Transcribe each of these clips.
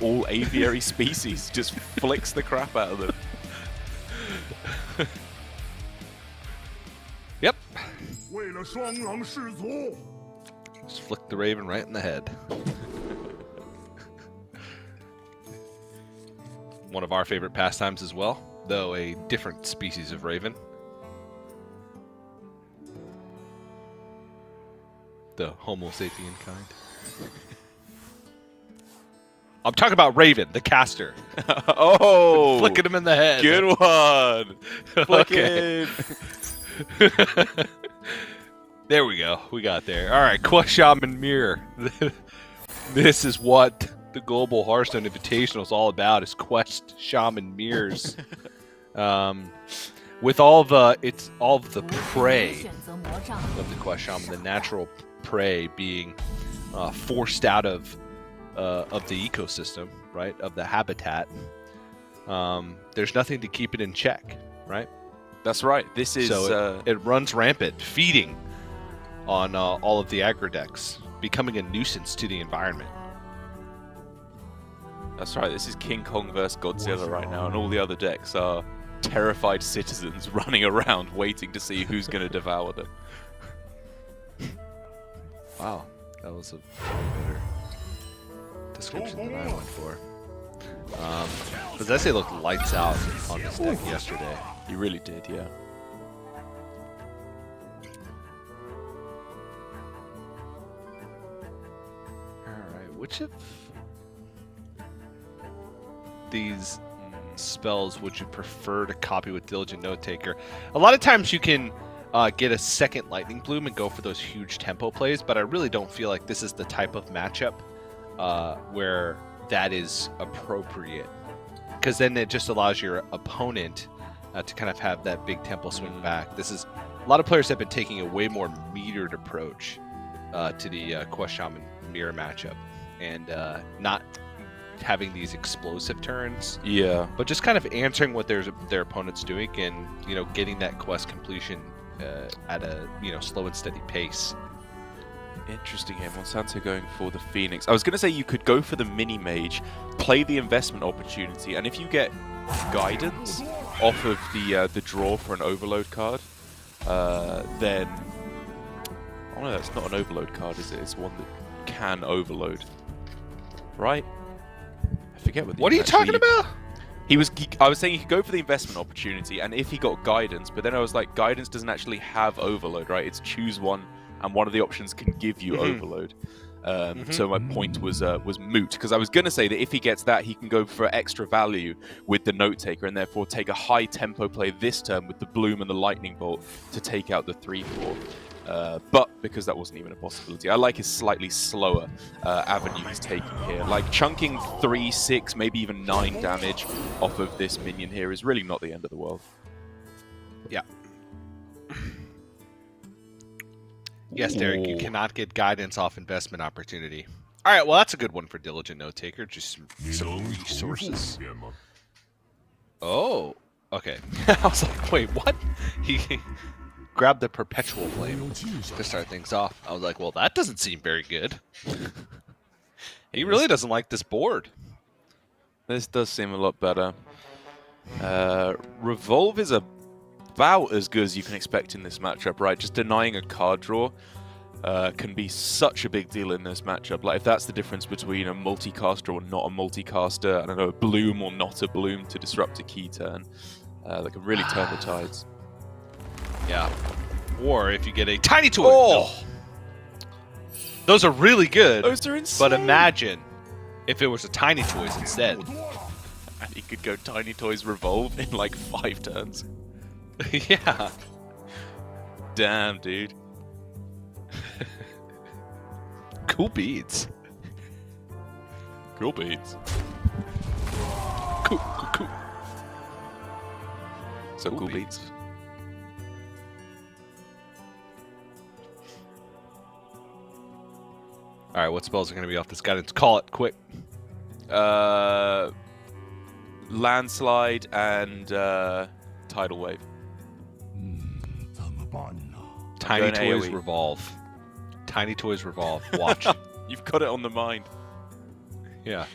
all aviary species, just flicks the crap out of them. Yep. Just flick the Raven right in the head. One of our favorite pastimes as well, though a different species of Raven. The Homo sapien kind. I'm talking about Raven, the caster. Oh! Flicking him in the head. Good one! Okay. There we go. We got there. All right, Quest Shaman Mirror. This is what the Global Hearthstone Invitational is all about, is Quest Shaman Mirrors. With all of the prey of the Quest Shaman, the natural prey being forced out of the ecosystem, right, of the habitat. There's nothing to keep it in check, right? That's right. This is so it runs rampant, feeding on all of the aggro decks, becoming a nuisance to the environment. That's right. This is King Kong vs Godzilla right now, and all the other decks are terrified citizens running around waiting to see who's going to devour them. Wow, that was a better description than I went for. Because I say looked lights out on this deck yesterday. You really did, yeah. Alright, which of these spells would you prefer to copy with Diligent Note Taker? A lot of times you can get a second Lightning Bloom and go for those huge tempo plays, but I really don't feel like this is the type of matchup where that is appropriate. Because then it just allows your opponent to kind of have that big tempo swing back. This is a lot of players have been taking a way more metered approach to the Quest Shaman Mirror matchup, and not having these explosive turns. Yeah. But just kind of answering what their opponent's doing, and getting that quest completion at a slow and steady pace. Interesting here. Monsanto going for the Phoenix. I was going to say you could go for the mini mage, play the investment opportunity, and if you get guidance off of the draw for an overload card, then oh no, that's not an overload card, is it? It's one that can overload, right? I forget what are you talking about? I was saying he could go for the investment opportunity, and if he got guidance, but then I was like, guidance doesn't actually have overload, right? It's choose one, and one of the options can give you overload. So my point was moot, because I was going to say that if he gets that, he can go for extra value with the Note Taker, and therefore take a high tempo play this turn with the Bloom and the Lightning Bolt to take out the 3/4. But because that wasn't even a possibility, I like his slightly slower avenue he's taking here. Like chunking 3, 6, maybe even 9 damage off of this minion here is really not the end of the world. Yeah. Yes, Derek, you cannot get guidance off investment opportunity. All right, well, that's a good one for Diligent Note Taker. Just some resources. Oh, okay. I was like, wait, what? He grabbed the Perpetual Flame to start things off. I was like, well, that doesn't seem very good. He really doesn't like this board. This does seem a lot better. Revolve is about as good as you can expect in this matchup, right? Just denying a card draw can be such a big deal in this matchup. Like, if that's the difference between a multicaster or not a multicaster, I don't know, a Bloom or not a Bloom to disrupt a key turn, that can really turn the tides. Yeah. Or if you get a Tiny Toy. Oh! No. Those are really good. Those are insane. But imagine if it was a Tiny Toys instead. And he could go Tiny Toys Revolve in like 5 turns. Yeah. Damn, dude. Cool beads. Cool beats. Cool. So cool beats. All right, what spells are going to be off this guidance? Call it quick. Landslide and Tidal Wave. Tiny Toys AoE. Revolve. Tiny Toys Revolve. Watch. You've got it on the mind. Yeah.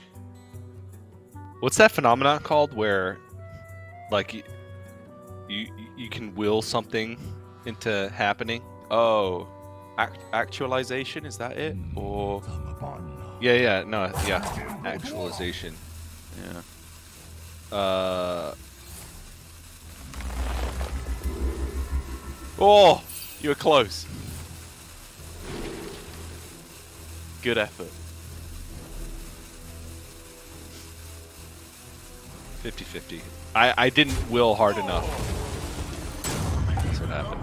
What's that phenomenon called where, like, you can will something into happening? Oh, actualization, is that it? Or Yeah, actualization. yeah. Oh, you were close. Good effort. 50-50. I didn't will hard enough. That's what happened.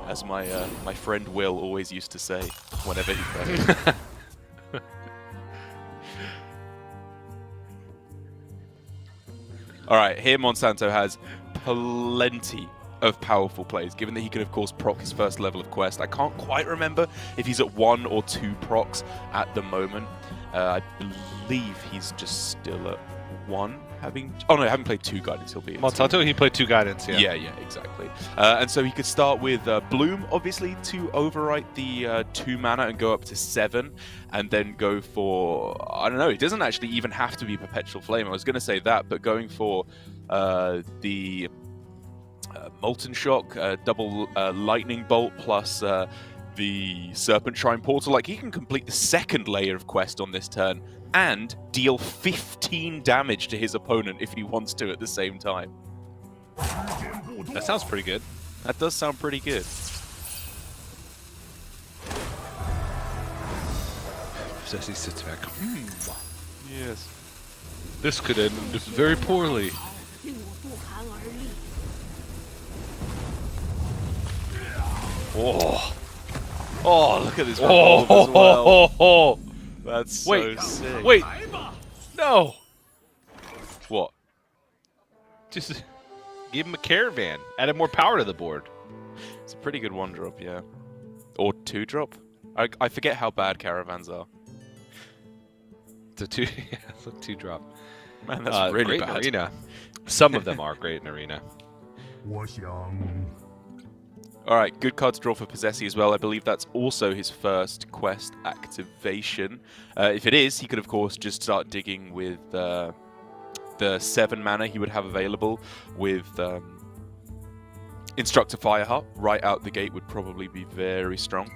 As my friend Will always used to say whenever he played. Alright, here Monsanto has plenty of powerful plays, given that he can of course proc his first level of quest. I can't quite remember if he's at 1 or 2 procs at the moment. I believe he's just still at 1, having played 2 guidance. He'll be at Monsanto, he played 2 guidance, yeah, exactly. And so he could start with Bloom, obviously, to overwrite the 2 mana and go up to 7, and then go for, I don't know, it doesn't actually even have to be Perpetual Flame. I was going to say that, but going for the Molten Shock, double Lightning Bolt, plus the Serpent Shrine Portal, like he can complete the 2nd layer of quest on this turn and deal 15 damage to his opponent if he wants to at the same time. That sounds pretty good. That does sound pretty good. Says he sits back. Yes. This could end very poorly. Oh, look at this revolve as well. That's so sick. Wait. No. What? Just give him a caravan. Added more power to the board. It's a pretty good 1-drop, yeah. Or 2-drop. I forget how bad caravans are. It's a 2-drop. Man, that's really great bad. in arena. Some of them are great in arena. Alright, good card to draw for Possessi as well. I believe that's also his first quest activation. If it is, he could of course just start digging with the 7 mana he would have available with Instructor Fireheart. Right out the gate would probably be very strong.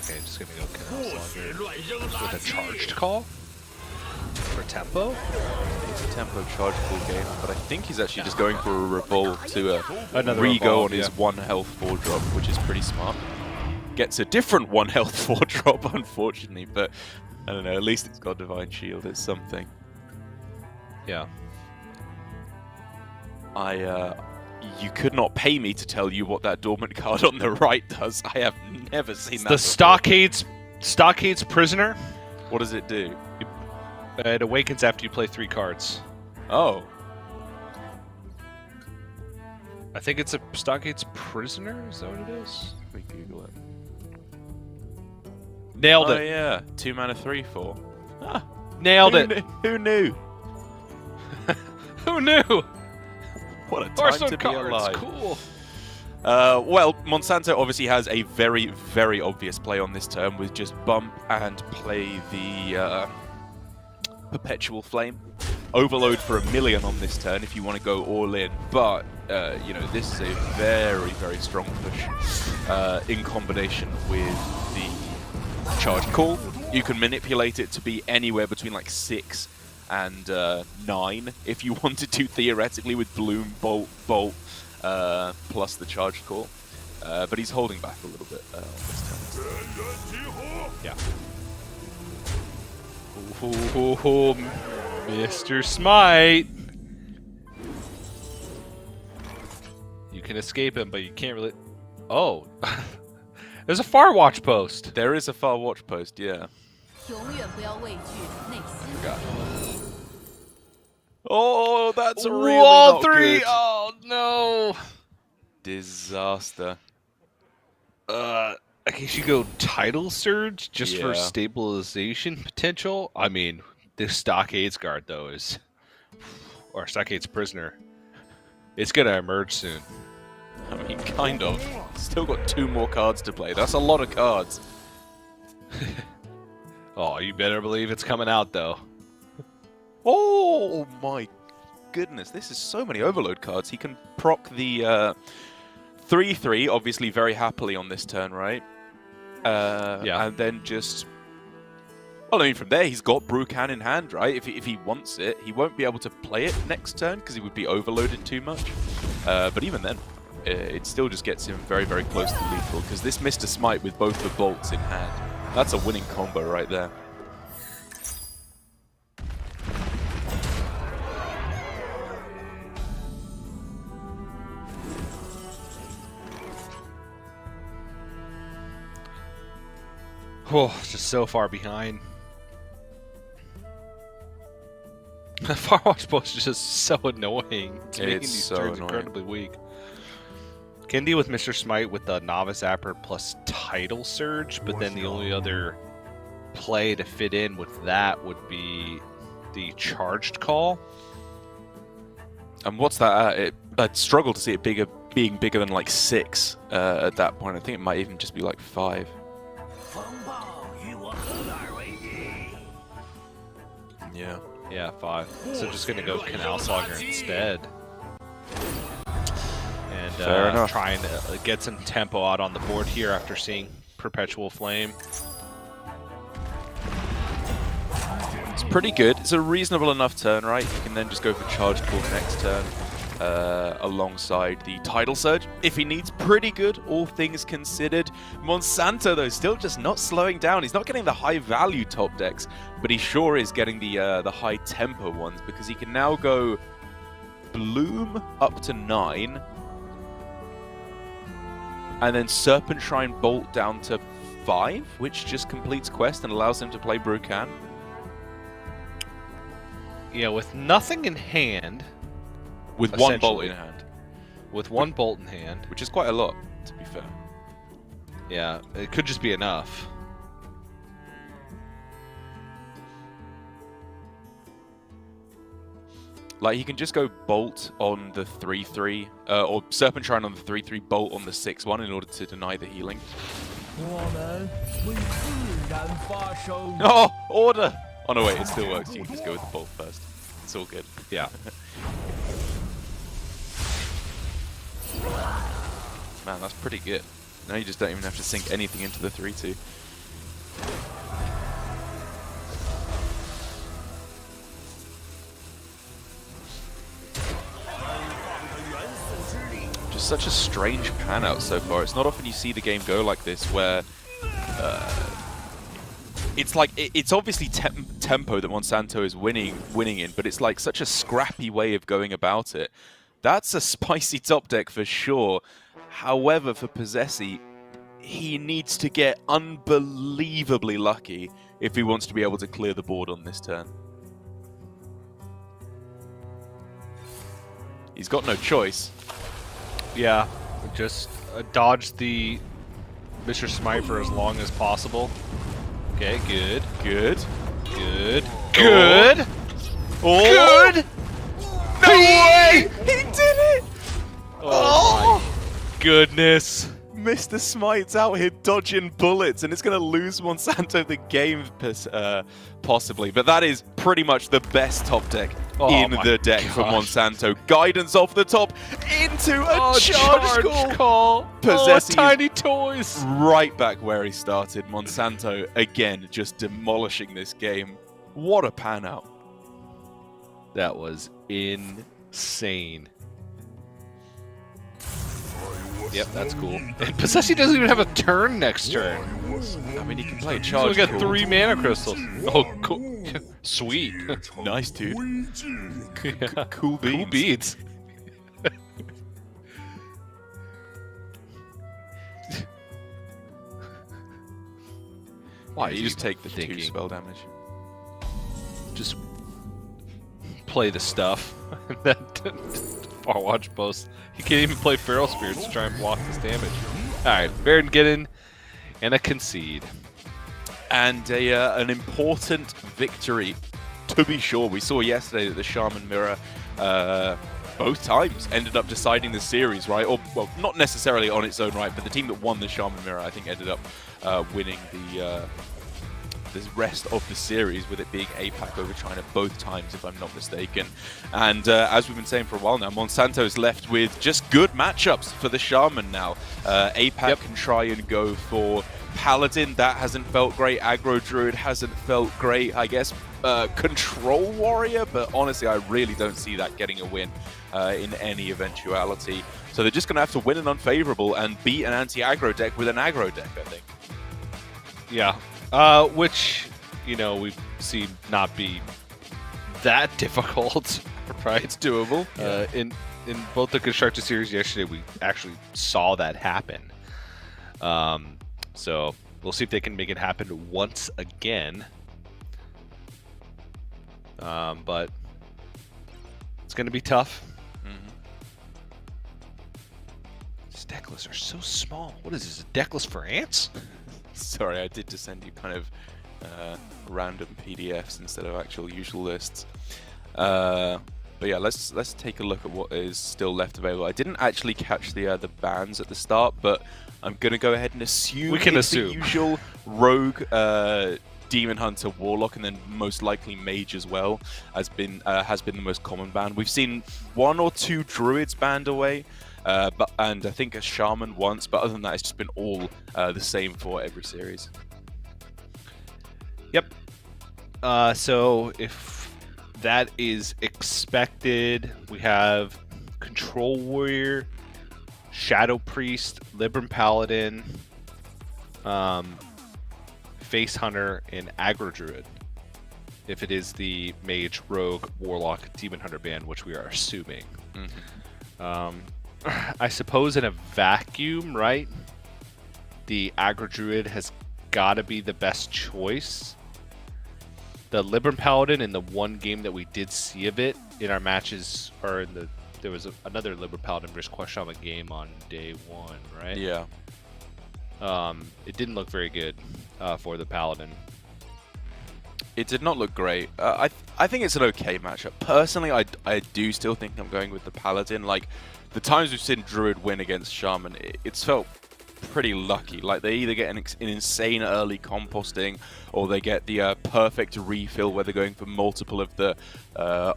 Okay, I'm just gonna go with a charged call for tempo. It's a tempo charge full game, but I think he's actually just going for a revolve to Another re-go revolve, on his 1 health 4-drop, which is pretty smart. Gets a different 1 health 4-drop, unfortunately, but I don't know, at least it's got Divine Shield, it's something. Yeah. You could not pay me to tell you what that dormant card on the right does. I have never seen that The before. Stockade's Prisoner. What does it do? It awakens after you play 3 cards. Oh. I think it's a Stockade's Prisoner? Is that what it is? Let me Google it. Nailed Oh it. yeah, 2 mana 3/4. Ah, Nailed it. Who knew? Who knew? What a time Hearthstone to be cards. alive. Cool. Well, Monsanto obviously has a very, very obvious play on this turn with just bump and play the Perpetual Flame. Overload for 1,000,000 on this turn if you want to go all in, but you know, this is a very, very strong push in combination with the Charge Call. You can manipulate it to be anywhere between like 6 and 9 if you wanted to, theoretically, with Bloom, Bolt, plus the Charge Call. But he's holding back a little bit on this turn. Yeah. Oh, Mr. Smite. You can escape him, but you can't really... Oh. There's a Far Watch post. There is a Far Watch post, yeah.永远不要畏惧内心。Forgot. That's really Wall not 3! good. Oh, no! Disaster. I guess you go Title Surge just for Yeah. stabilization potential. I mean, this Stockade's guard, though, is... Or Stockade's prisoner. It's going to emerge soon. I mean, kind of. Still got 2 more cards to play. That's a lot of cards. Oh, you better believe it's coming out, though. Oh my goodness, this is so many Overload cards. He can proc the 3/3, obviously very happily on this turn, right? Yeah. And then just... Well, I mean, from there, he's got Brucan in hand, right? If he wants it, he won't be able to play it next turn because he would be overloaded too much. But even then, it still just gets him very, very close to lethal because this Mr. Smite with both the bolts in hand, that's a winning combo right there. Oh, just so far behind. Firewatch Post is just so annoying. It's making these so turns annoying. incredibly weak. Can deal with Mr. Smite with the Novice Apper plus Tidal Surge, but then the only other play to fit in with that would be the Charged Call. And what's that at? I'd struggle to see it being bigger than like 6 at that point. I think it might even just be like 5. Yeah. Yeah, 5. So just gonna go Canal Slogger instead. And Fair enough. try and get some tempo out on the board here after seeing Perpetual Flame. It's pretty good. It's a reasonable enough turn, right? You can then just go for Charge Call next turn alongside the Tidal Surge. If he needs, pretty good, all things considered. Monsanto, though, still just not slowing down. He's not getting the high-value top decks, but he sure is getting the high-tempo ones because he can now go Bloom up to 9 and then Serpent Shrine Bolt down to 5, which just completes quest and allows him to play Brucan. Yeah, with nothing in hand. With 1 bolt in hand. With 1 bolt in hand. Which is quite a lot, to be fair. Yeah, it could just be enough. Like, he can just go Bolt on the 3/3, or Serpent Shrine on the 3/3, Bolt on the 6/1 in order to deny the healing. Oh, order! Oh no, wait, it still works. You can just go with the Bolt first. It's all good. Yeah. Man, that's pretty good. Now you just don't even have to sink anything into the 3/2. Just such a strange pan out so far. It's not often you see the game go like this, where it's like it's obviously tempo that Monsanto is winning in, but it's like such a scrappy way of going about it. That's a spicy top deck for sure. However, for Possessi, he needs to get unbelievably lucky if he wants to be able to clear the board on this turn. He's got no choice. Yeah, just dodge the Mr. Smite for as long as possible. Okay, good. Good. Good. Good! Oh. Good! No way! He did it! Oh my goodness. Mr. Smite's out here dodging bullets, and it's going to lose Monsanto the game, possibly. But that is pretty much the best top deck in the deck for Monsanto. Guidance off the top into a charge call. Possessi tiny toys. Right back where he started. Monsanto, again, just demolishing this game. What a pan out. That was insane. Yep, that's cool. And Possessi doesn't even have a turn next turn. I mean, he can play a He's charge. only got 3 mana crystals. Oh, cool. Sweet. Nice, dude. Yeah. Cool beans. Cool beats. Why? You just keep take the 2 thinking. spell damage. Just play the stuff. That Far Watch post. He can't even play Feral Spirits to try and block this damage. Alright, Baron get in and a concede. And an important victory, to be sure. We saw yesterday that the Shaman Mirror both times ended up deciding the series, right? Or, well, not necessarily on its own right, but the team that won the Shaman Mirror, I think, ended up winning the rest of the series, with it being APAC over China both times, if I'm not mistaken. And as we've been saying for a while now, Monsanto is left with just good matchups for the Shaman now. APAC can try and go for Paladin. That hasn't felt great. Aggro Druid hasn't felt great. I guess Control Warrior, but honestly, I really don't see that getting a win in any eventuality. So they're just going to have to win an unfavorable and beat an anti-aggro deck with an aggro deck, I think. Yeah. Which, you know, we see not be that difficult, right? It's doable. In both the Constructed series yesterday, we actually saw that happen. So we'll see if they can make it happen once again. But it's going to be tough. These deck lists are so small. What is this, a deck list for ants? Sorry, I did just send you kind of random PDFs instead of actual usual lists. But yeah, let's take a look at what is still left available. I didn't actually catch the bans at the start, but I'm gonna go ahead and assume we can it's assume the usual Rogue, Demon Hunter, Warlock, and then most likely Mage as well has been the most common ban. We've seen 1 or 2 Druids banned away. And I think a Shaman once, but other than that, it's just been all the same for every series. Yep. So if that is expected, we have Control Warrior, Shadow Priest, Libram Paladin, Face Hunter, and Aggro Druid. If it is the Mage, Rogue, Warlock, Demon Hunter ban, which we are assuming. I suppose in a vacuum, right? The Aggro Druid has got to be the best choice. The Libram Paladin, in the one game that we did see of it in our matches, or in there was another Libram Paladin versus Quashama game on day 1, right? Yeah. It didn't look very good for the Paladin. It did not look great. I think it's an okay matchup. Personally, I do still think I'm going with the Paladin. Like, the times we've seen Druid win against Shaman, it's felt pretty lucky. Like, they either get an insane early composting, or they get the perfect refill where they're going for multiple of the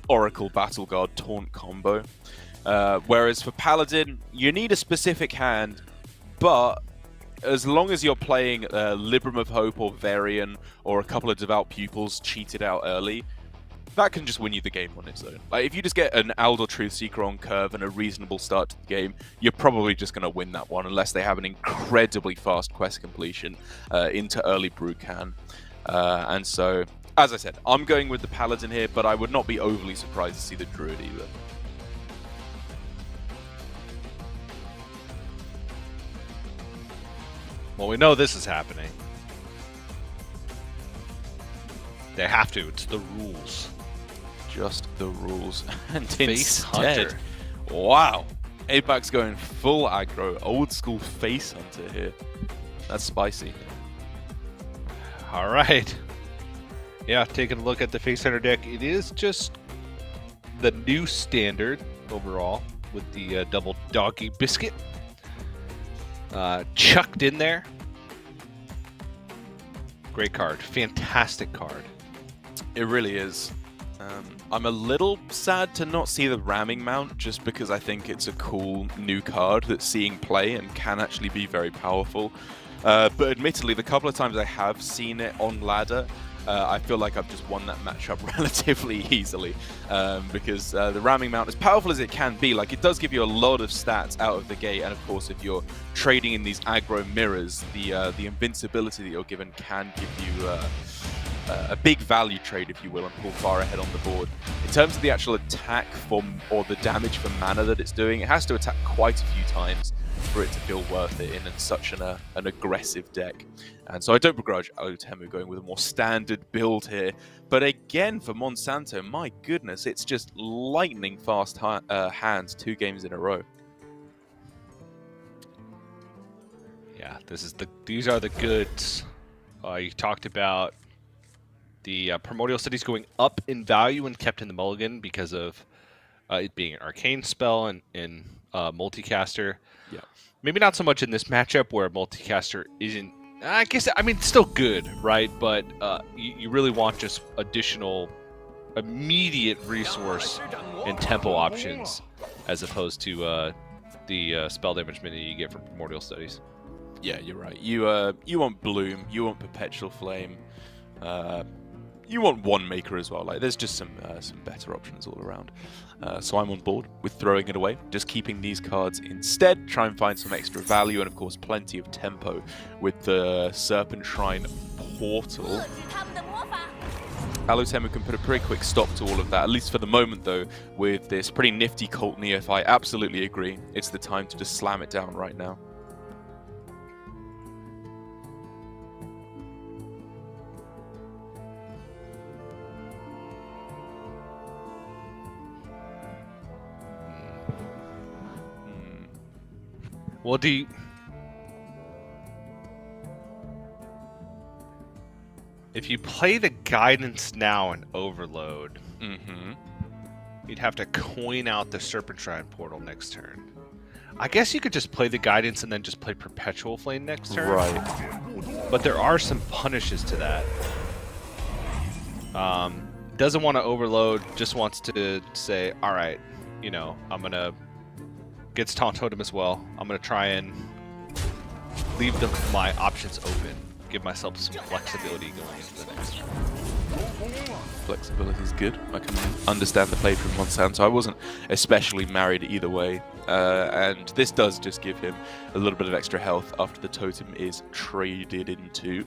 Oracle Battle Guard Taunt combo. Whereas for Paladin, you need a specific hand, but as long as you're playing Libram of Hope or Varian or a couple of Devout Pupils cheated out early, that can just win you the game on its own. Like, if you just get an Aldor Truthseeker on curve and a reasonable start to the game, you're probably just going to win that one, unless they have an incredibly fast quest completion into early Brucan. And so, as I said, I'm going with the Paladin here, but I would not be overly surprised to see the Druid either. Well, we know this is happening. They have to. It's the rules. Just the rules. And Face instead, Hunter. Wow, APAC's going full aggro, old school Face Hunter here. That's spicy. All right. Yeah, taking a look at the Face Hunter deck, it is just the new standard overall with the double doggy biscuit chucked in there. Great card. Fantastic card. It really is. I'm a little sad to not see the ramming mount, just because I think it's a cool new card that's seeing play and can actually be very powerful. But admittedly, the couple of times I have seen it on ladder, I feel like I've just won that matchup relatively easily. Because the ramming mount, as powerful as it can be, like, it does give you a lot of stats out of the gate. And of course, if you're trading in these aggro mirrors, the invincibility that you're given can give you a big value trade, if you will, and pull far ahead on the board. In terms of the actual attack or the damage for mana that it's doing, it has to attack quite a few times for it to feel worth it in such an aggressive deck. And so I don't begrudge Alutemu going with a more standard build here. But again, for Monsanto, my goodness, it's just lightning fast hands 2 games in a row. Yeah, these are the goods. You talked about the Primordial Cities going up in value and kept in the mulligan because of it being an arcane spell and multicaster. Yeah. Maybe not so much in this matchup where multicaster isn't. I guess it's still good, right? But you really want just additional, immediate resource and tempo options as opposed to the spell damage mini you get from Primordial Studies. Yeah, you're right. You want Bloom, you want Perpetual Flame, you want One Maker as well. Like, there's just some better options all around. So I'm on board with throwing it away, just keeping these cards instead, try and find some extra value, and of course plenty of tempo with the Serpent Shrine Portal. Alutemu can put a pretty quick stop to all of that, at least for the moment though, with this pretty nifty Cult Neophyte. Absolutely agree. It's the time to just slam it down right now. Well, if you play the Guidance now and Overload, you'd have to coin out the Serpent Shrine Portal next turn. I guess you could just play the Guidance and then just play Perpetual Flame next turn. Right. But there are some punishes to that. Doesn't want to overload, just wants to say, all right, I'm going to... Gets Taunt Totem as well. I'm going to try and leave my options open. Give myself some flexibility going into the next turn. Flexibility is good. I can understand the play from Monsanto. I wasn't especially married either way. And this does just give him a little bit of extra health after the totem is traded into.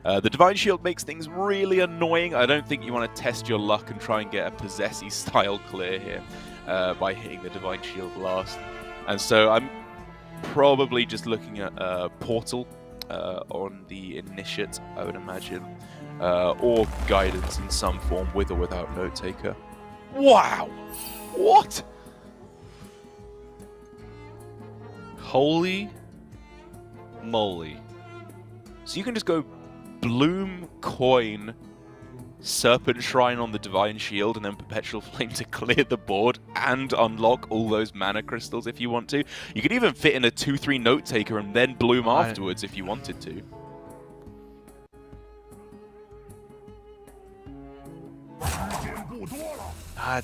The Divine Shield makes things really annoying. I don't think you want to test your luck and try and get a Possessy style clear here by hitting the Divine Shield last. And so I'm probably just looking at Portal on the Initiate, I would imagine, or Guidance in some form, with or without Note Taker. Wow! What? Holy moly. So you can just go Bloom, Coin, Serpent Shrine on the Divine Shield, and then Perpetual Flame to clear the board and unlock all those mana crystals if you want to. You could even fit in a 2-3 Note Taker and then Bloom afterwards if you wanted to.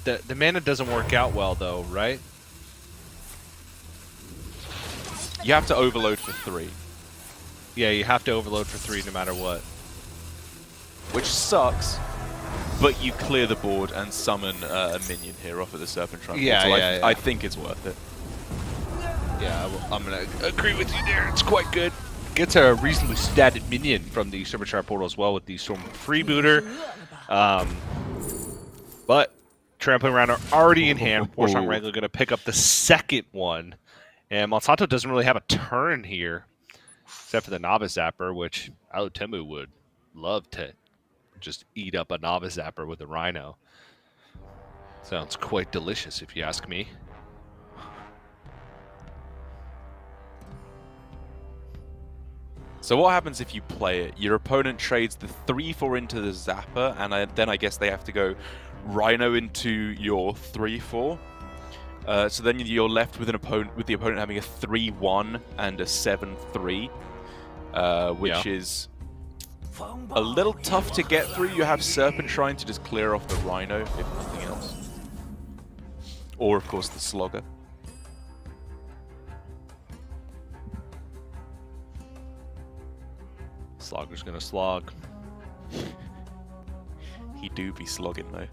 The mana doesn't work out well though, right? You have to overload for 3. Yeah, you have to overload for 3 no matter what. Which sucks, but you clear the board and summon a minion here off of the Serpent Shrine. Yeah, I think it's worth it. Yeah, I'm going to agree with you there. It's quite good. Gets a reasonably statted minion from the Serpent Shrine Portal as well with the Storm Freebooter. But Trampling Round are already in hand. Warsong Wrangler going to pick up the second one. And Monsanto doesn't really have a turn here, except for the Novice Zapper, which Alutemu would love to just eat up a Novice Zapper with a Rhino. Sounds quite delicious, if you ask me. So what happens if you play it? Your opponent trades the 3-4 into the Zapper, and then I guess they have to go Rhino into your 3-4. So then you're left with the opponent having a 3-1 and a 7-3, which is a little tough to get through. You have Serpent Shrine to just clear off the Rhino, if nothing else. Or, of course, the Slogger. Slogger's gonna slog. He do be slogging, though.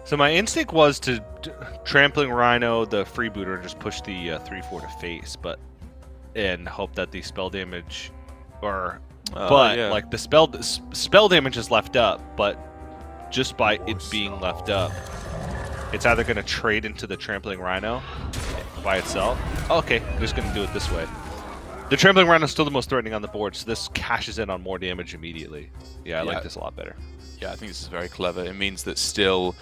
So my instinct was to Trampling Rhino, the Freebooter, and just push the 3-4 to face, and hope that the spell damage, or But yeah. like the spell damage is left up, but just by it being left up, it's either going to trade into the Trampling Rhino by itself. Oh, okay, I'm just going to do it this way. The Trampling Rhino is still the most threatening on the board, so this cashes in on more damage immediately. Yeah, I like this a lot better. Yeah, I think this is very clever. It means that still,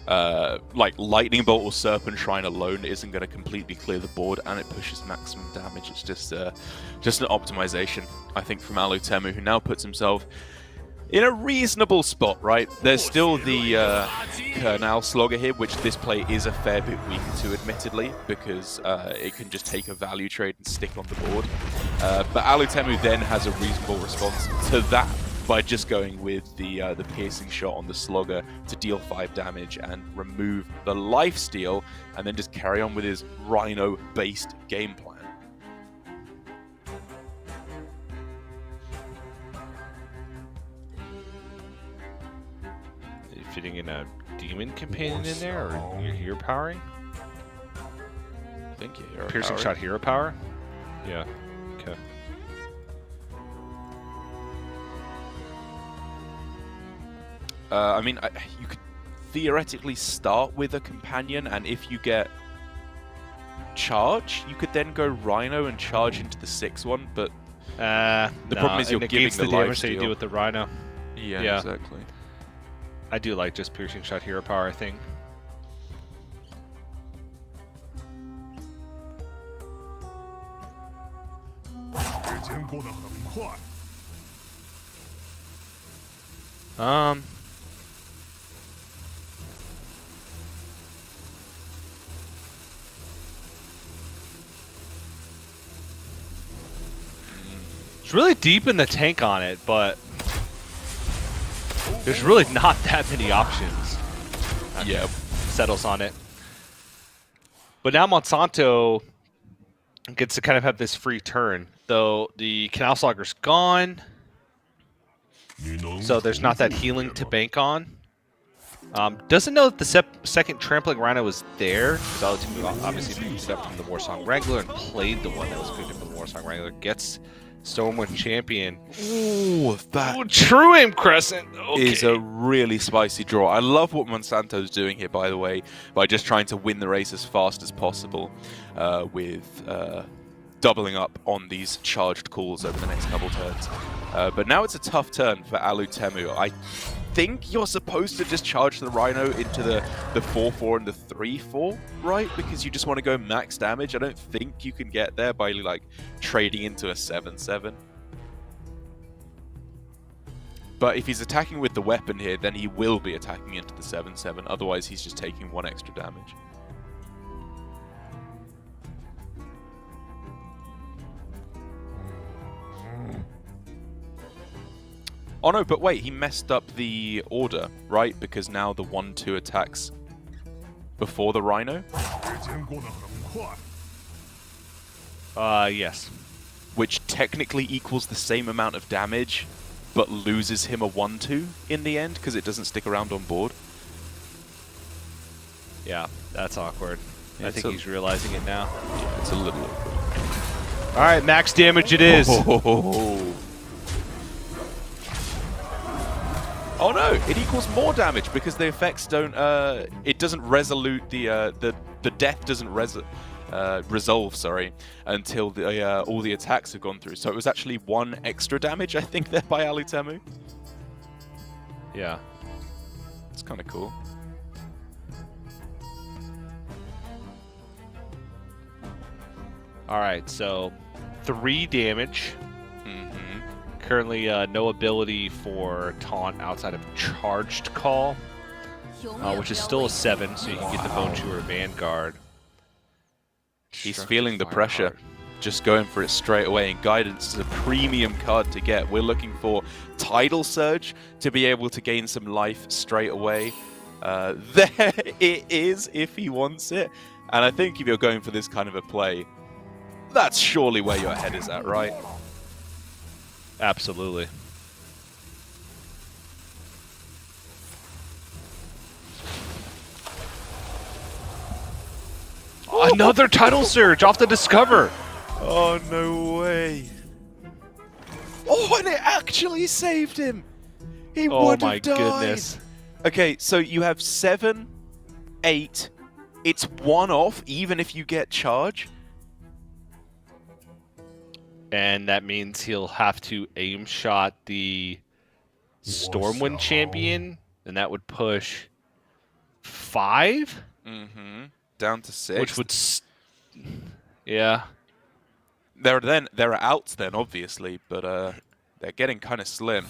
like Lightning Bolt or Serpent Shrine alone isn't going to completely clear the board, and it pushes maximum damage. It's just an optimization, I think, from Alutemu, who now puts himself in a reasonable spot, right? There's still the Kernal Slogger here, which this play is a fair bit weaker to, admittedly, because it can just take a value trade and stick on the board. But Alutemu then has a reasonable response to that by just going with the piercing shot on the Slogger to deal 5 damage and remove the lifesteal, and then just carry on with his Rhino-based game plan. Fitting in a demon companion in there, or your hero powering? I think yeah, hero piercing power. shot hero power? Yeah. Okay. I mean, you could theoretically start with a companion, and if you get charge, you could then go Rhino and charge into the 6-1, but the problem is you're giving the damage that you lifesteal. do with the Rhino. Yeah, exactly. I do like just piercing shot hero power, I think. It's really deep in the tank on it, but there's really not that many options. Yeah. Settles on it. But now Monsanto gets to kind of have this free turn, though the Canal Slogger's gone, so there's not that healing to bank on. Doesn't know that the second Trampling Rhino was there, because Alutemu obviously picked it up from the Warsong Wrangler and played the one that was picked up from the Warsong Wrangler. Gets Stormwind Champion. Ooh, that True Aim Crescent is a really spicy draw. I love what Monsanto's doing here, by the way, by just trying to win the race as fast as possible with doubling up on these charged calls over the next couple turns. But now it's a tough turn for Alutemu. I think you're supposed to just charge the Rhino into the 4-4 and the 3-4, right? Because you just want to go max damage. I don't think you can get there by like trading into a 7-7. But if he's attacking with the weapon here, then he will be attacking into the 7-7. Otherwise, he's just taking 1 extra damage. Oh no, but wait, he messed up the order, right? Because now the 1-2 attacks before the Rhino? Yes. Which technically equals the same amount of damage, but loses him a 1-2 in the end, because it doesn't stick around on board. Yeah, that's awkward. Yeah, I think he's realizing it now. Yeah, it's a little awkward. Alright, max damage it is. Oh no, it equals more damage because the effects don't. It doesn't resolute the death doesn't resolve. Sorry, until the all the attacks have gone through. So it was actually 1 extra damage, I think, there by Alutemu. Yeah, it's kind of cool. All right, so 3 damage. Currently, no ability for taunt outside of charged call, which is still a 7, so you can get the Bone Chewer Vanguard. He's feeling the pressure, just going for it straight away, and Guidance is a premium card to get. We're looking for Tidal Surge to be able to gain some life straight away. There it is, if he wants it. And I think if you're going for this kind of a play, that's surely where your head is at, right? Absolutely. Another Tidal Surge off the Discover! Oh, no way. Oh, and it actually saved him. He Oh would my have died. goodness. Okay, so you have 7, 8. It's 1 off, even if you get charge. And that means he'll have to aim shot the Stormwind champion, and that would push 5? Mm-hmm. Down to 6. Which would... yeah. There are outs then, obviously, but they're getting kind of slim.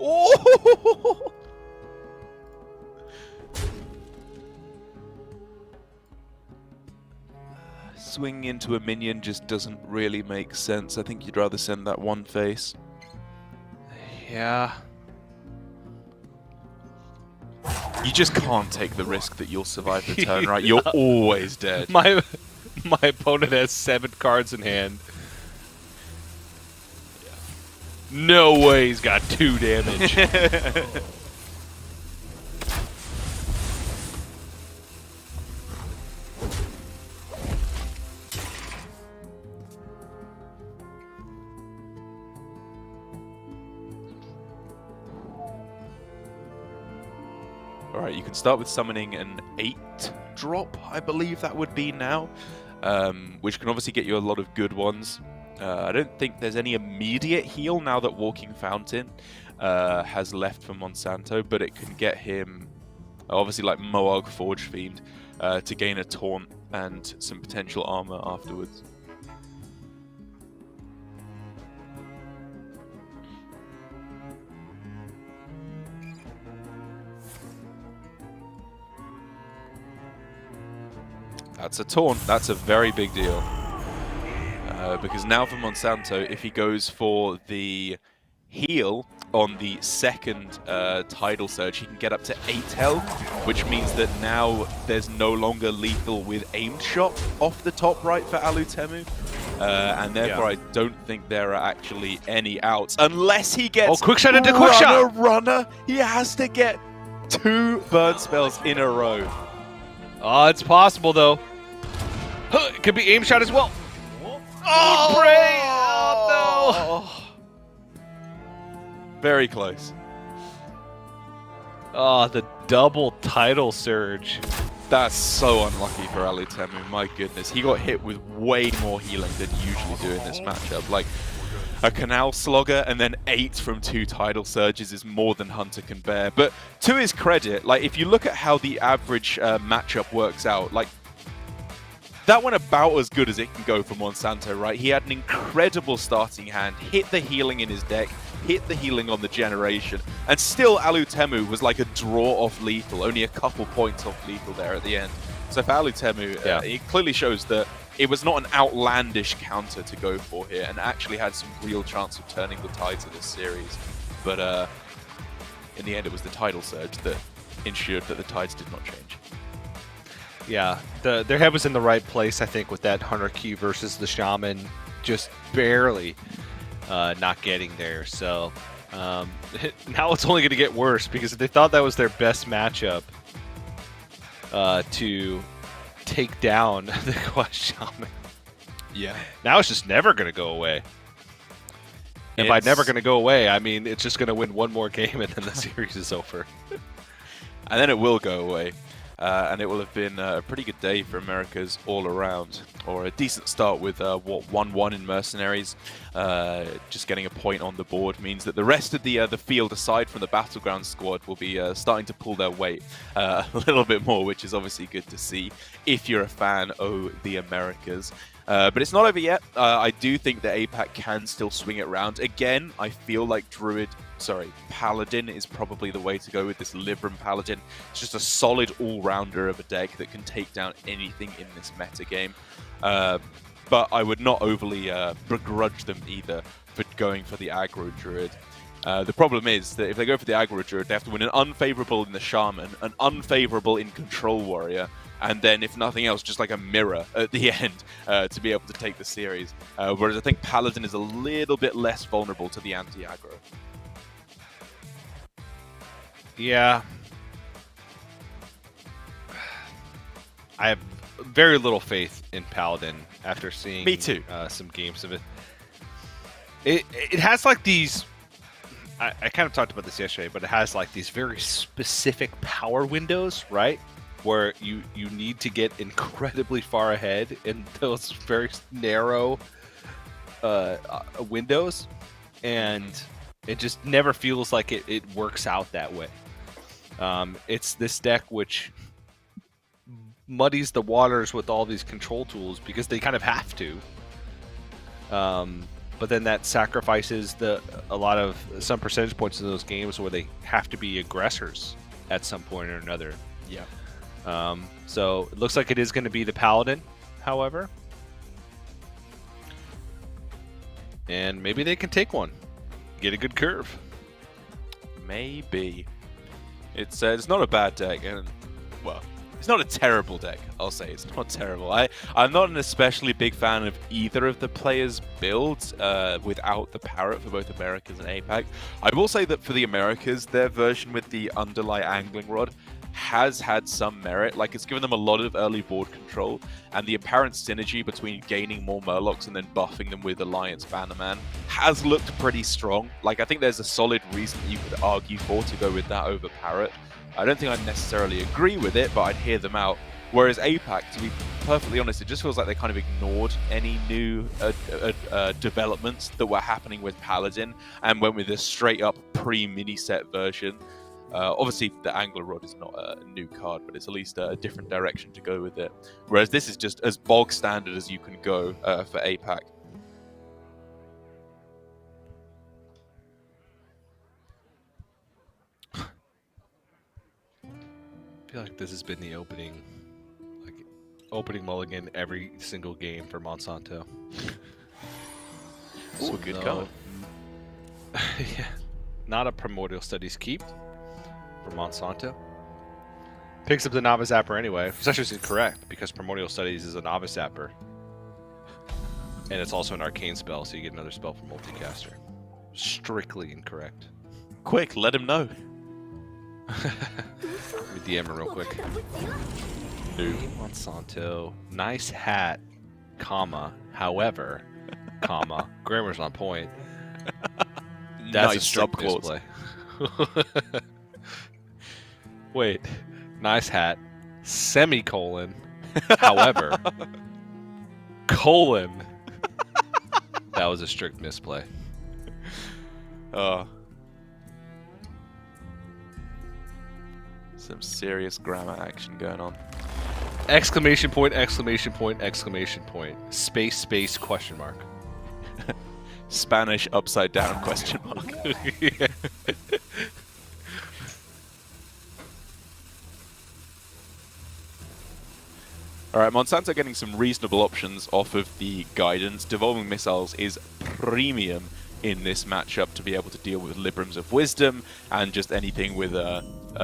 Oh! Swinging into a minion just doesn't really make sense. I think you'd rather send that one face. Yeah. You just can't take the risk that you'll survive the turn, right? You're always dead. My opponent has 7 cards in hand. No way he's got 2 damage. Alright, you can start with summoning an 8 drop, I believe that would be now, which can obviously get you a lot of good ones. I don't think there's any immediate heal now that Walking Fountain has left for Monsanto, but it can get him, obviously like Moog Forge Fiend, to gain a taunt and some potential armor afterwards. That's a taunt. That's a very big deal. Because now for Monsanto, if he goes for the heal on the second Tidal Surge, he can get up to 8 health, which means that now there's no longer lethal with aimed shot off the top right for Alutemu. And therefore I don't think there are actually any outs. Unless he gets quick shot into quick shot! Runner! He has to get 2 burn spells in a row. Oh, it's possible though. It could be aim shot as well. Oh, pray! Oh no! Very close. Oh, the double Tidal Surge. That's so unlucky for Alutemu, my goodness. He got hit with way more healing than you usually do in this matchup. Like, a Canal Slogger and then 8 from 2 Tidal Surges is more than Hunter can bear. But to his credit, like, if you look at how the average matchup works out, like, that went about as good as it can go for Monsanto, right? He had an incredible starting hand, hit the healing in his deck, hit the healing on the generation, and still Alutemu was like a draw off lethal, only a couple points off lethal there at the end. So for Alutemu, it clearly shows that it was not an outlandish counter to go for here, and actually had some real chance of turning the tides of this series. But in the end, it was the Tidal Surge that ensured that the tides did not change. Yeah, their head was in the right place, I think, with that Hunter Key versus the Shaman, just barely not getting there. So now it's only going to get worse, because if they thought that was their best matchup to take down the Quest Shaman, now it's just never going to go away. And by never going to go away, I mean it's just going to win one more game and then the series is over. And then it will go away. And it will have been a pretty good day for Americas all around, or a decent start with 1-1 in Mercenaries. Just getting a point on the board means that the rest of the field, aside from the Battleground squad, will be starting to pull their weight a little bit more, which is obviously good to see if you're a fan of the Americas. But it's not over yet. I do think that APAC can still swing it around. Again, I feel like Paladin is probably the way to go with this Libram Paladin. It's just a solid all-rounder of a deck that can take down anything in this meta game. But I would not overly begrudge them either for going for the aggro Druid. The problem is that if they go for the aggro Druid, they have to win an unfavorable in the Shaman, an unfavorable in Control Warrior, and then, if nothing else, just like a mirror at the end to be able to take the series. Whereas I think Paladin is a little bit less vulnerable to the anti-aggro. Yeah. I have very little faith in Paladin after seeing Me too. Some games of it. It has like these. I kind of talked about this yesterday, but it has like these very specific power windows, right? Where you need to get incredibly far ahead in those very narrow windows, and it just never feels like it works out that way. It's this deck which muddies the waters with all these control tools because they kind of have to. But then that sacrifices some percentage points in those games where they have to be aggressors at some point or another. Yeah. So it looks like it is going to be the Paladin, however. And maybe they can take one. Get a good curve. Maybe. It's not a bad deck, and well, it's not a terrible deck. I'll say it's not terrible. I'm not an especially big fan of either of the players' builds without the Parrot for both Americas and APAC. I will say that for the Americas, their version with the underlie angling rod has had some merit. Like, it's given them a lot of early board control, and the apparent synergy between gaining more Murlocs and then buffing them with Alliance Bannerman has looked pretty strong. Like, I think there's a solid reason you could argue for to go with that over Parrot. I don't think I'd necessarily agree with it, but I'd hear them out. Whereas APAC, to be perfectly honest, it just feels like they kind of ignored any new developments that were happening with Paladin and went with a straight-up pre-mini set version. Obviously, the Angler Rod is not a new card, but it's at least a different direction to go with it. Whereas this is just as bog standard as you can go for APAC. I feel like this has been the opening mulligan every single game for Monsanto. Ooh, good card. Yeah, not a Primordial Studies keep for Monsanto. Picks up the Novice Zapper anyway, which actually is incorrect because Primordial Studies is a Novice Zapper. And it's also an arcane spell, so you get another spell from Multicaster. Strictly incorrect. Quick, let him know. Let me DM her real quick. Who? Monsanto. Nice hat, comma, however, comma, grammar's on point. That's nice a strict subclause. display. Wait. Nice hat, semicolon, however, colon. That was a strict misplay. Some serious grammar action going on. Exclamation point, exclamation point, exclamation point. Space, space, question mark. Spanish upside down question mark. Yeah. Alright, Monsanto getting some reasonable options off of the guidance. Devolving Missiles is premium in this matchup to be able to deal with Librams of Wisdom and just anything with a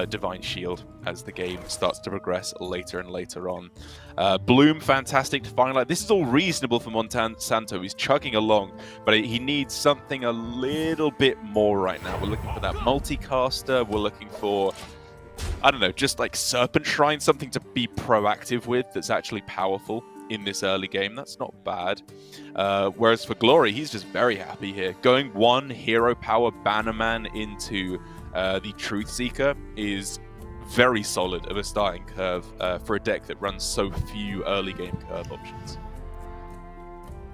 Divine Shield as the game starts to progress later and later on. Bloom, fantastic to finalize. This is all reasonable for Monsanto. He's chugging along, but he needs something a little bit more right now. We're looking for that multicaster. We're looking for, I don't know, just like Serpent Shrine, something to be proactive with that's actually powerful in this early game. That's not bad. Whereas for Glory, he's just very happy here. Going one hero power Bannerman into the Truth Seeker is very solid of a starting curve for a deck that runs so few early game curve options.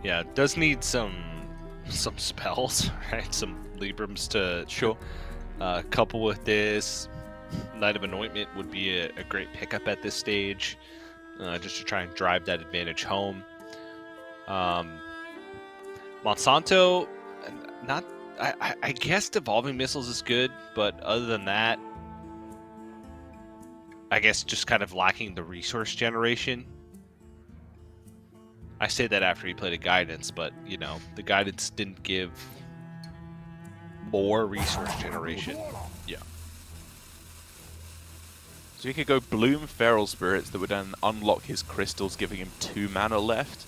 Yeah, it does need some spells, right? Some Librams to couple with this. Knight of Anointment would be a great pickup at this stage, just to try and drive that advantage home. Monsanto, not. I guess Devolving Missiles is good, but other than that, I guess just kind of lacking the resource generation. I say that after he played a Guidance, but, you know, the Guidance didn't give more resource generation. Yeah. So he could go Bloom Feral Spirits that would then unlock his crystals, giving him 2 mana left.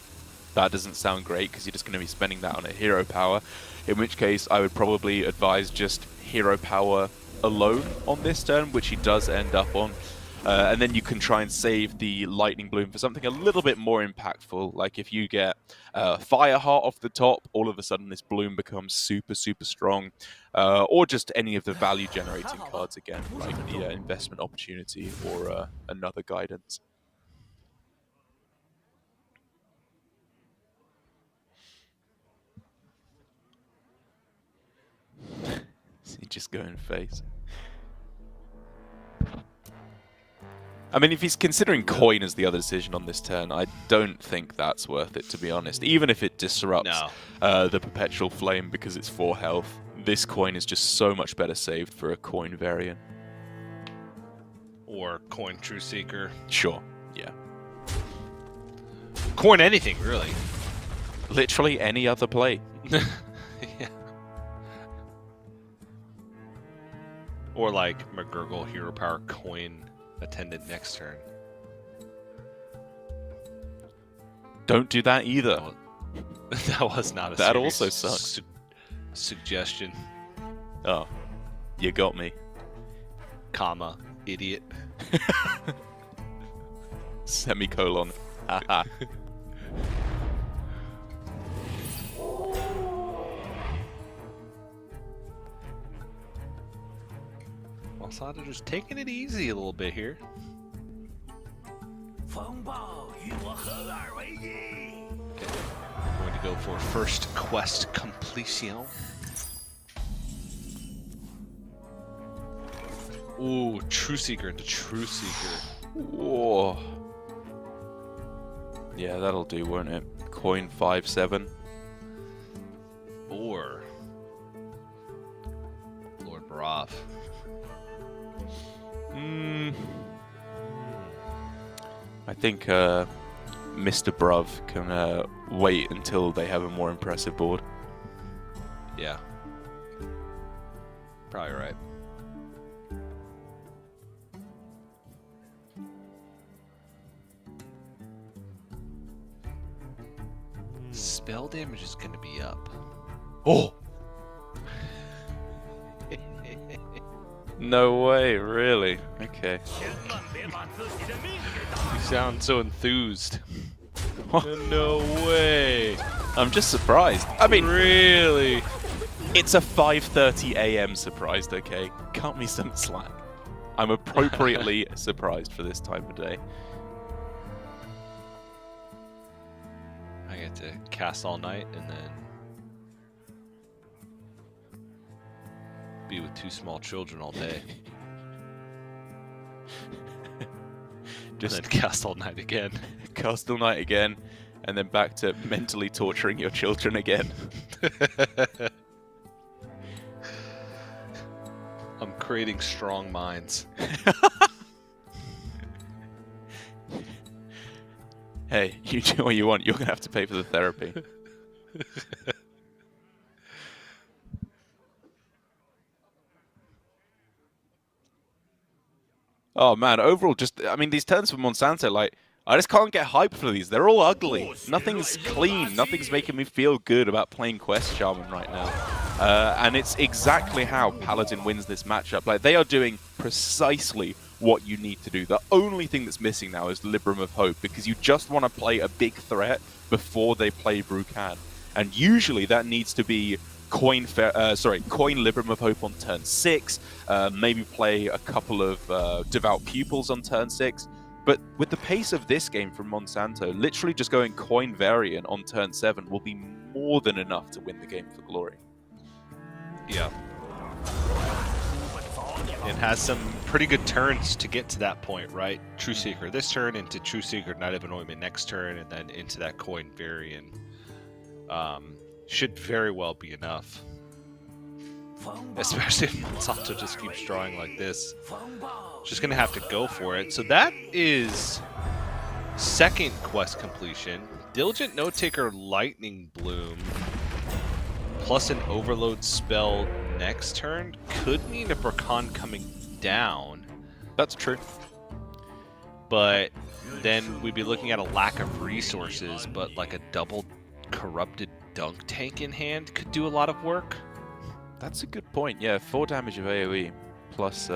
That doesn't sound great because you're just going to be spending that on a hero power. In which case, I would probably advise just hero power alone on this turn, which he does end up on. And then you can try and save the Lightning Bloom for something a little bit more impactful. Like if you get Fireheart off the top, all of a sudden this Bloom becomes super, super strong. Or just any of the value-generating cards again, like the Investment Opportunity or another Guidance. He just going face. I mean, if he's considering coin as the other decision on this turn, I don't think that's worth it, to be honest. Even if it disrupts the Perpetual Flame because it's 4 health, this coin is just so much better saved for a coin variant. Or coin True Seeker. Sure, yeah. Coin anything, really. Literally any other play. Yeah. Or like McGurgle Hero Power coin Attendant next turn. Don't do that either. That was not a that also sucks. Suggestion. Oh, you got me. Comma, idiot. Semicolon. Haha. Sada just taking it easy a little bit here. Okay. Going to go for first quest completion. Ooh, True Seeker into True Seeker. Whoa. Yeah, that'll do, won't it? Coin 5/7. Or Lord Barov. I think Mr. Bruv can wait until they have a more impressive board. Yeah. Probably right. Spell damage is going to be up. Oh! No way, really? Okay. You sound so enthused. No way. I'm just surprised. I mean, really? It's a 5:30 a.m. surprised, okay? Cut me some slack. I'm appropriately surprised for this time of day. I get to cast all night and then be with 2 small children all day. Just and then cast all night again. Cast all night again, and then back to mentally torturing your children again. I'm creating strong minds. Hey, you do what you want. You're going to have to pay for the therapy. Oh man, overall, I mean, these turns for Monsanto, like, I just can't get hyped for these. They're all ugly. Nothing's clean. Nothing's making me feel good about playing Quest Shaman right now. And it's exactly how Paladin wins this matchup. Like, they are doing precisely what you need to do. The only thing that's missing now is Libram of Hope, because you just want to play a big threat before they play Brucan. And usually that needs to be coin Libram of Hope on turn 6, maybe play a couple of Devout Pupils on turn 6. But with the pace of this game from Monsanto, literally just going coin variant on turn 7 will be more than enough to win the game for glory. Yeah. It has some pretty good turns to get to that point, right? True Seeker this turn, into True Seeker Night of Anointment next turn, and then into that coin variant. Should very well be enough. Especially if Monsanto just keeps drawing like this. Just gonna have to go for it. So that is second quest completion. Diligent Note Taker Lightning Bloom plus an Overload spell next turn could mean a Brakan coming down. That's true. But then we'd be looking at a lack of resources, but like a double Corrupted Dunk Tank in hand could do a lot of work. That's a good point. Yeah, 4 damage of AoE plus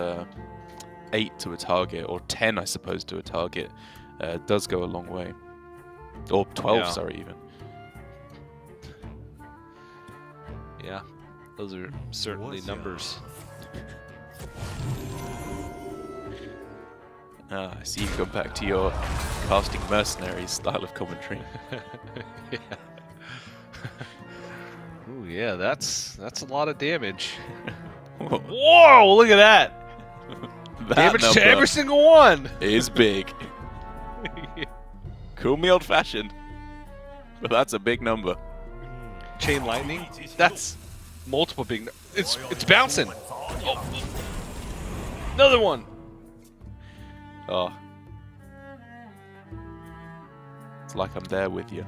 8 to a target, or 10, I suppose, to a target, does go a long way. Or 12, Yeah. sorry, even. Yeah, those are certainly numbers. I see you've gone back to your casting mercenaries style of commentary. Yeah. Ooh, yeah, that's a lot of damage. Whoa, look at that! That Damage to number every single one! is big. Call me old-fashioned, but that's a big number. Chain lightning? That's multiple big... It's bouncing! Oh. Another one! Oh. It's like I'm there with you.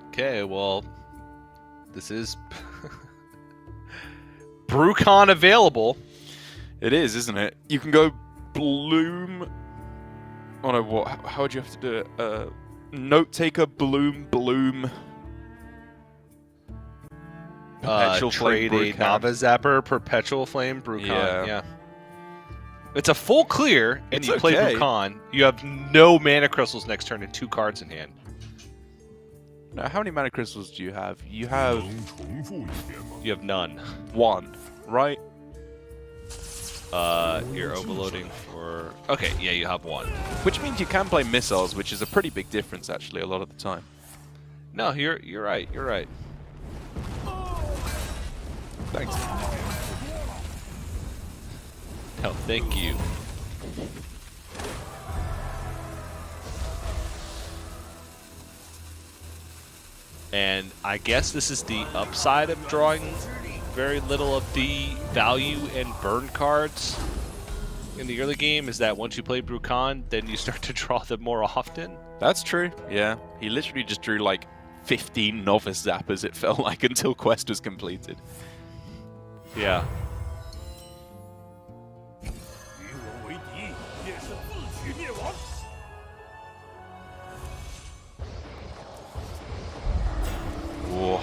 Okay, well... This is... BrewCon available. It is, isn't it? You can go Bloom... Oh no, what? How would you have to do it? Note taker, Bloom, Perpetual Flame, Trade a Brucan. Nava Zapper, Perpetual Flame, BrewCon. Yeah. It's a full clear, and It's you play okay. BrewCon. You have no mana crystals next turn and 2 cards in hand. Now, how many mana crystals do you have? You have You have none. 1, right? You're overloading for... Okay, yeah, you have 1. Which means you can play missiles, which is a pretty big difference, actually, a lot of the time. No, you're right. You're right. Thanks. No, thank you. And I guess this is the upside of drawing very little of the value and burn cards in the early game, is that once you play BrewCon, then you start to draw them more often. That's true, yeah. He literally just drew like 15 novice zappers, it felt like, until quest was completed. Yeah. Whoa.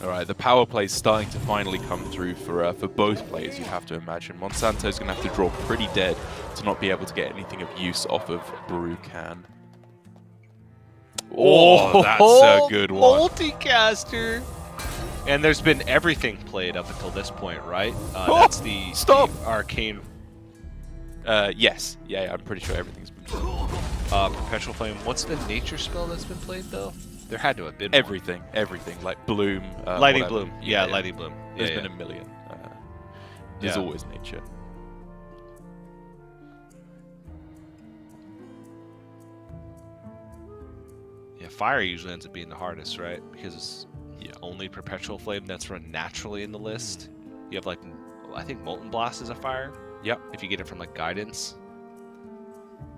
Alright, the power play's starting to finally come through for both players, you'd have to imagine. Monsanto's going to have to draw pretty dead to not be able to get anything of use off of BrewCan. Oh, that's a good one. Multicaster! And there's been everything played up until this point, right? Oh, That's the arcane... Yes. Yeah, I'm pretty sure everything's been played. Perpetual Flame. What's the nature spell that's been played, though? There had to have been Everything. Like Bloom. Lightning whatever. Bloom. Yeah, Lightning Bloom. There's Yeah, been a million. There's always nature. Yeah, fire usually ends up being the hardest, right? Because it's only Perpetual Flame that's run naturally in the list. You have, like, I think Molten Blast is a fire. Yep. If you get it from, like, Guidance.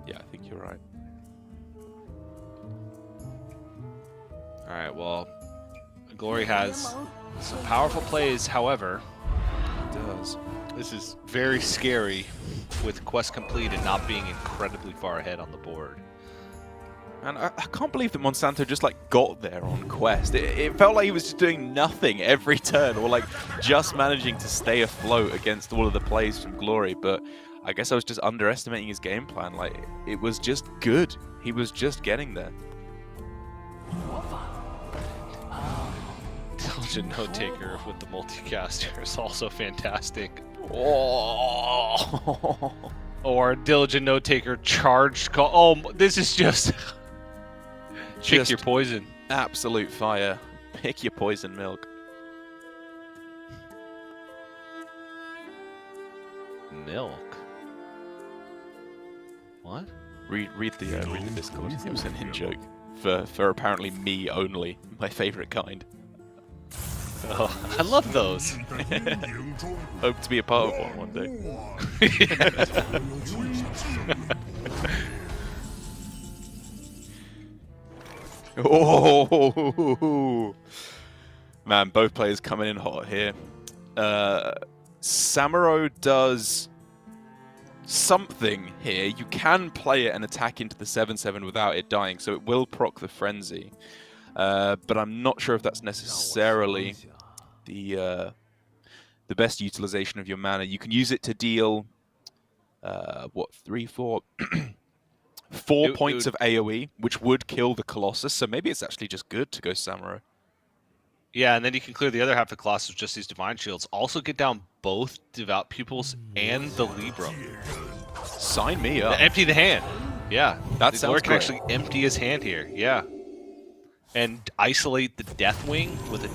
Yeah, I think you're right. Alright, well, Glory has some powerful plays, however. It does. This is very scary with quest complete and not being incredibly far ahead on the board. And I can't believe that Monsanto just like got there on quest. It felt like he was just doing nothing every turn, or like just managing to stay afloat against all of the plays from Glory. But I guess I was just underestimating his game plan. Like, it was just good. He was just getting there. Diligent Note Taker with the multicaster is also fantastic. Oh. Or Diligent Note Taker charged call. Oh, this is just pick Just your poison. Absolute fire. Pick your poison milk. Milk. What? Read the Discord. It was an in-joke for apparently me only. My favorite kind. Oh, I love those. Hope to be a part of one day. Oh, man, both players coming in hot here. Samuro does something here. You can play it and attack into the 7/7 without it dying, so it will proc the Frenzy. But I'm not sure if that's necessarily the best utilization of your mana. You can use it to deal what, 3, 4, 4 points of AoE, which would kill the Colossus. So maybe it's actually just good to go Samurai. Yeah, and then you can clear the other half of the Colossus with just these Divine Shields. Also get down both Devout Pupils and the Libram. Sign me up. Empty the hand. Yeah. That the sounds Lord can great. actually empty his hand here. Yeah. And isolate the Deathwing with a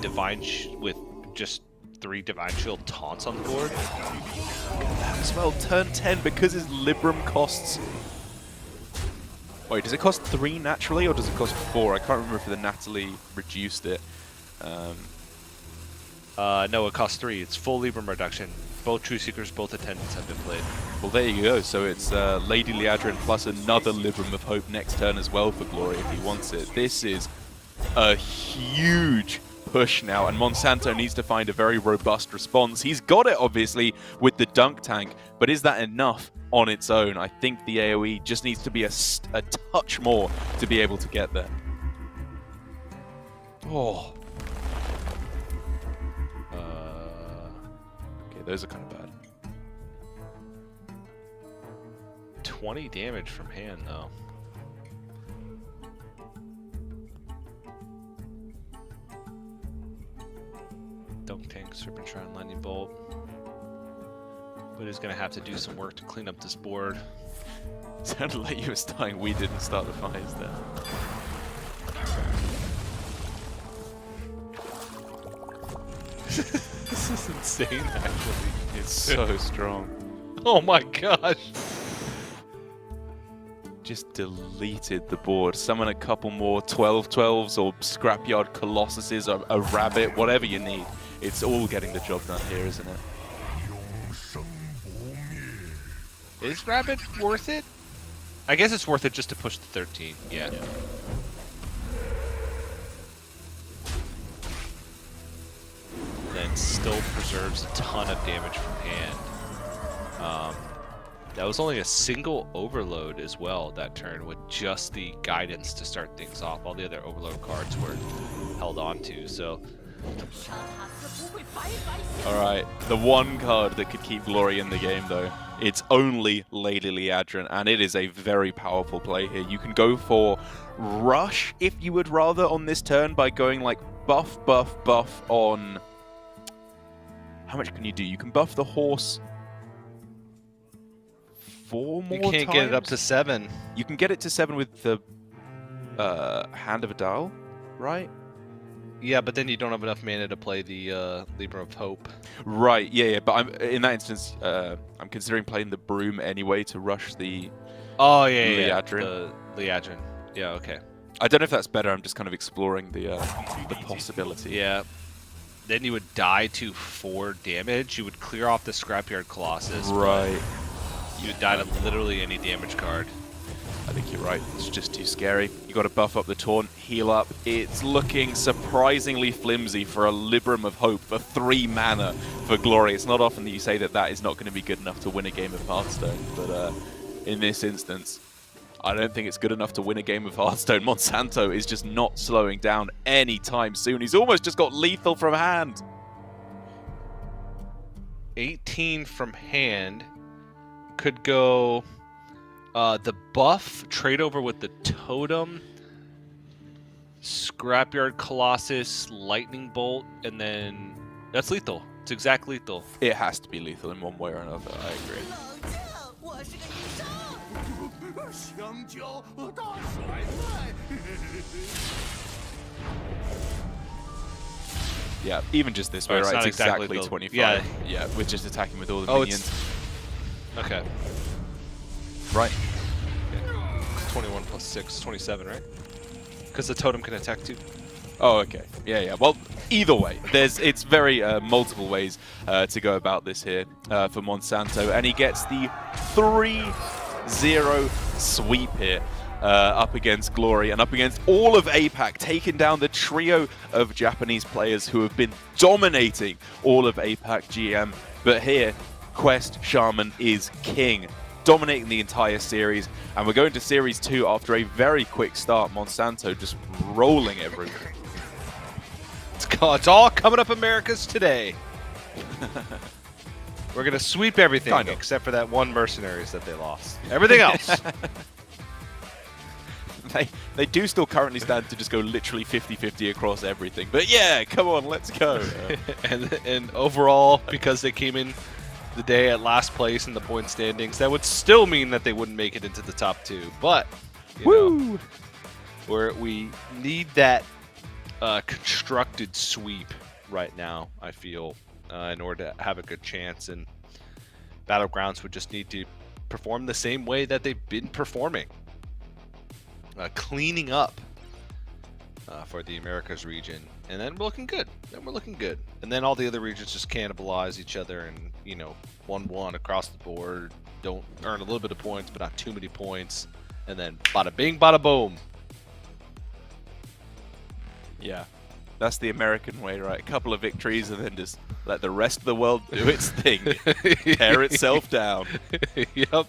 with just 3 Divine Shield taunts on the board. As well, turn 10, because his Libram costs... Wait, does it cost 3 naturally, or does it cost 4? I can't remember if the Natalie reduced it. No, it costs 3. It's full Libram reduction. Both True Seekers, both attendants have been played. Well, there you go. So it's Lady Liadrin plus another Libram of Hope next turn as well for Glory if he wants it. This is a huge push now, and Monsanto needs to find a very robust response. He's got it, obviously, with the Dunk Tank, but is that enough on its own? I think the AoE just needs to be a touch more to be able to get there. Oh. Okay, those are kind of bad. 20 damage from hand, though. Dunk Tank, Serpent Shrine, Lightning Bolt. But he's going to have to do some work to clean up this board. Sounded like you were starting. We didn't start the fires there. This is insane, actually. It's so strong. Oh my gosh. Just deleted the board. Summon a couple more 12-12s or Scrapyard Colossuses, or a rabbit, whatever you need. It's all getting the job done here, isn't it? Is rabbit worth it? I guess it's worth it just to push the 13. Yeah. Then still preserves a ton of damage from hand. That was only a single overload as well that turn, with just the guidance to start things off. All the other overload cards were held on to, so... Alright, the one card that could keep Glory in the game, though. It's only Lady Liadrin, and it is a very powerful play here. You can go for Rush, if you would rather, on this turn, by going like buff, buff, buff on... How much can you do? You can buff the horse 4 more times? You can't get it up to 7. You can get it to 7 with the Hand of Adal, right? Yeah, but then you don't have enough mana to play the Libra of Hope. Right, yeah, but in that instance, I'm considering playing the Broom anyway to rush the Liadrin. The Liadrin. Yeah, okay. I don't know if that's better. I'm just kind of exploring the possibility. Yeah. Then you would die to 4 damage. You would clear off the Scrapyard Colossus. Right. You would die to literally any damage card. I think you're right. It's just too scary. You got to buff up the taunt, heal up. It's looking surprisingly flimsy for a Libram of Hope for 3 mana for Glory. It's not often that you say that that is not going to be good enough to win a game of Hearthstone, but in this instance, I don't think it's good enough to win a game of Hearthstone. Monsanto is just not slowing down anytime soon. He's almost just got lethal from hand. 18 from hand. Could go the buff, trade over with the totem, Scrapyard Colossus, Lightning Bolt, and then that's lethal. It's exact lethal. It has to be lethal in one way or another, I agree. Yeah, even just this way, right? It's exactly 25. Yeah, we're just attacking with all the minions. Okay. Right. Yeah. 21 plus 6, 27, right? Because the totem can attack too. Oh, okay. Yeah. Well, either way, it's very multiple ways to go about this here for Monsanto, and he gets the 3-0 sweep here up against Glory and up against all of APAC, taking down the trio of Japanese players who have been dominating all of APAC GM. But here, Quest Shaman is king, dominating the entire series, and we're going to Series 2 after a very quick start. Monsanto just rolling everything. It's all coming up Americas today. We're gonna sweep everything Kind of. except for that one mercenaries that they lost. Everything else. They do still currently stand to just go literally 50-50 across everything. But yeah, come on, let's go. and overall, because they came in the day at last place in the point standings, that would still mean that they wouldn't make it into the top 2. But you know, we need that constructed sweep right now, I feel, in order to have a good chance. And Battlegrounds would just need to perform the same way that they've been performing. Cleaning up for the Americas region, and then we're looking good. And then all the other regions just cannibalize each other, and 1-1 across the board. Don't earn a little bit of points, but not too many points. And then bada bing, bada boom. Yeah, that's the American way, right? A couple of victories, and then just let the rest of the world do its thing, tear itself down. Yep.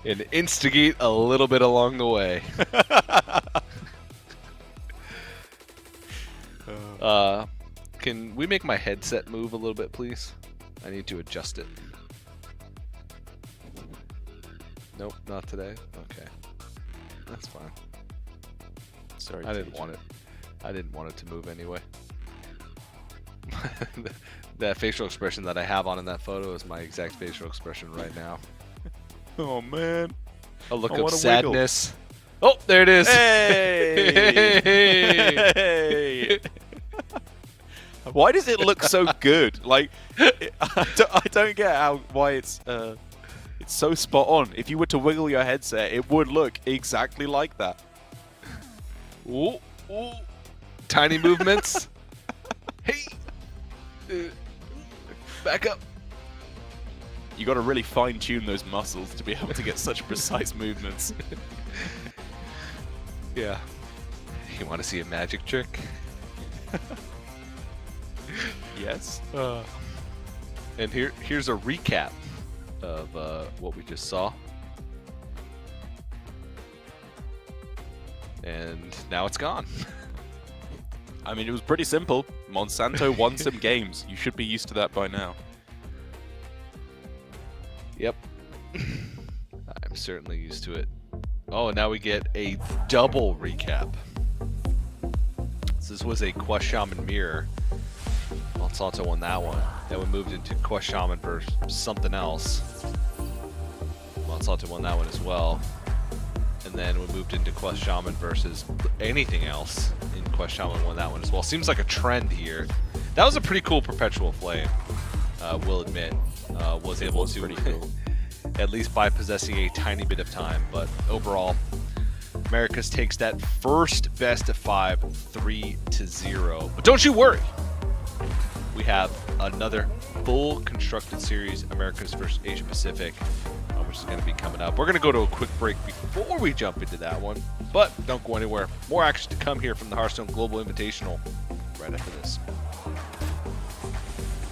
And instigate a little bit along the way. Can we make my headset move a little bit, please? I need to adjust it. Nope, not today. Okay, that's fine. Sorry, I didn't want it. I didn't want it to move anyway. That facial expression that I have on in that photo is my exact facial expression right now. Oh man! A look of sadness. Wiggle. Oh, there it is. Hey! Hey! Why does it look so good? Like, I don't get why it's so spot on. If you were to wiggle your headset, it would look exactly like that. Ooh, ooh. Tiny movements. Hey! Back up. You got to really fine-tune those muscles to be able to get such precise movements. Yeah. You want to see a magic trick? Yes. And here's a recap of what we just saw. And now it's gone. I mean, it was pretty simple. Monsanto won some games. You should be used to that by now. Yep. I'm certainly used to it. Oh, and now we get a double recap. So this was a Quest Shaman Mirror. Monsanto won that one. Then we moved into Quest Shaman versus something else. Monsanto won that one as well. And then we moved into Quest Shaman versus anything else. And Quest Shaman won that one as well. Seems like a trend here. That was a pretty cool Perpetual Flame, we'll admit. Was able to, cool. At least by possessing a tiny bit of time. But overall, Americas takes that first best of 5, 3-0. But don't you worry. We have another full constructed series, Americas versus Asia Pacific, which is going to be coming up. We're going to go to a quick break before we jump into that one, but don't go anywhere. More action to come here from the Hearthstone Global Invitational right after this.